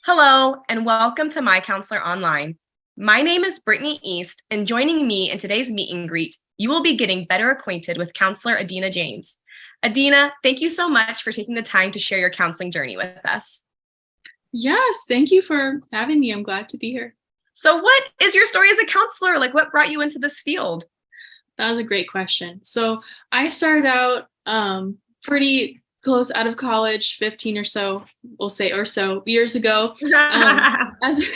Hello, and welcome to MyCounselor.Online. My name is Brittany East, and joining me in today's meet and greet, you will be getting better acquainted with Counselor Adina James. Adina, thank you so much for taking the time to share your counseling journey with us. Yes, thank you for having me. I'm glad to be here. So what is your story as a counselor? What brought you into this field? That was a great question. So I started out pretty close out of college, 15 or so, we'll say, or so years ago, as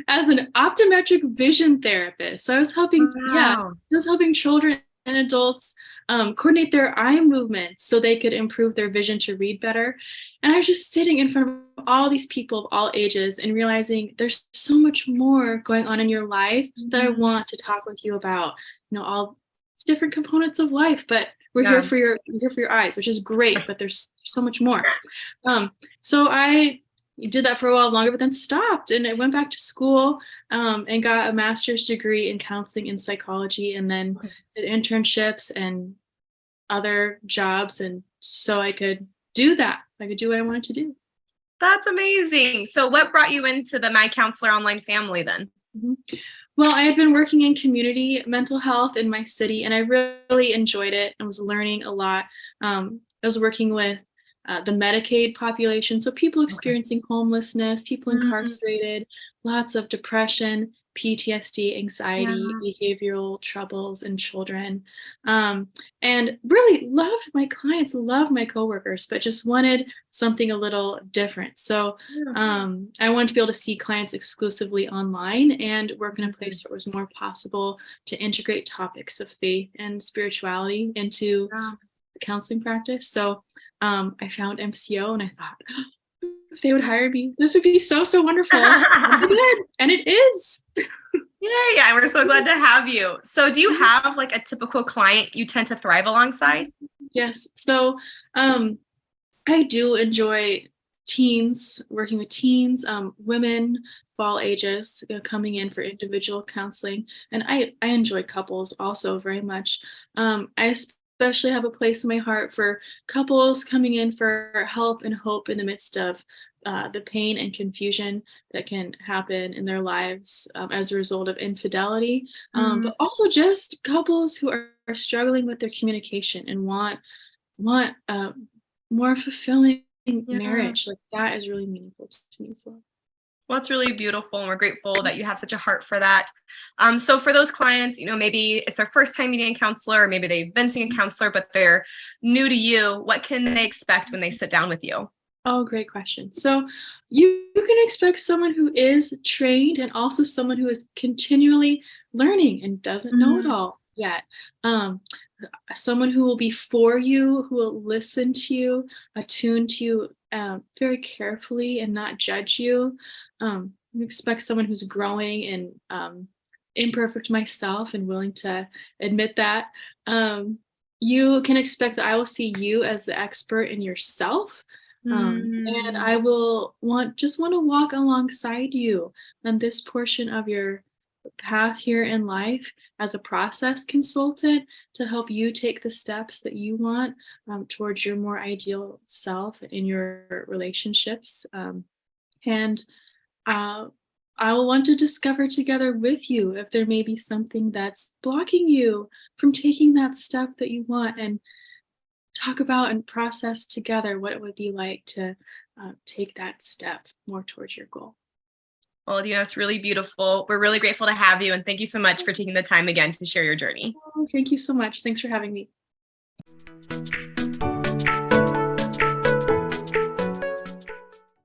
as an optometric vision therapist. So I was helping, Wow. I was helping children and adults coordinate their eye movements so they could improve their vision to read better. And I was just sitting in front of all these people of all ages and realizing there's so much more going on in your life that I want to talk with you about. All these different components of life, but we're here for your eyes, which is great, but there's so much more. So I did that for a while longer, but then stopped, and I went back to school and got a master's degree in counseling and psychology, and then did internships and other jobs, and so I could do that. So I could do what I wanted to do. That's amazing. So what brought you into the MyCounselor.Online family then? Well, I had been working in community mental health in my city, and I really enjoyed it. I was learning a lot. I was working with the Medicaid population, so people experiencing homelessness, people incarcerated, lots of depression, PTSD, anxiety, behavioral troubles in children, and really loved my clients, loved my coworkers, but just wanted something a little different. So I wanted to be able to see clients exclusively online and work in a place where it was more possible to integrate topics of faith and spirituality into the counseling practice. So I found MCO and I thought, if they would hire me, this would be so wonderful. And they did, and it is. Yay, and we're so glad to have you. So do you have a typical client you tend to thrive alongside? Yes. So I do enjoy teens, working with teens, women of all ages coming in for individual counseling. And I enjoy couples also very much. I especially have a place in my heart for couples coming in for help and hope in the midst of the pain and confusion that can happen in their lives as a result of infidelity, but also just couples who are struggling with their communication and want more fulfilling marriage. Like that is really meaningful to me as well. Well, it's really beautiful, and we're grateful that you have such a heart for that. So for those clients, maybe it's their first time meeting a counselor, or maybe they've been seeing a counselor, but they're new to you. What can they expect when they sit down with you? Oh, great question. So you can expect someone who is trained and also someone who is continually learning and doesn't know it all yet. Someone who will be for you, who will listen to you, attune to you very carefully and not judge you. You expect someone who's growing and imperfect myself and willing to admit that. You can expect that I will see you as the expert in yourself. And I will want to walk alongside you on this portion of your path here in life as a process consultant to help you take the steps that you want towards your more ideal self in your relationships. And I will want to discover together with you if there may be something that's blocking you from taking that step that you want, and talk about and process together what it would be like to take that step more towards your goal. Well, that's really beautiful. We're really grateful to have you, and thank you so much for taking the time again to share your journey. Oh, thank you so much. Thanks for having me.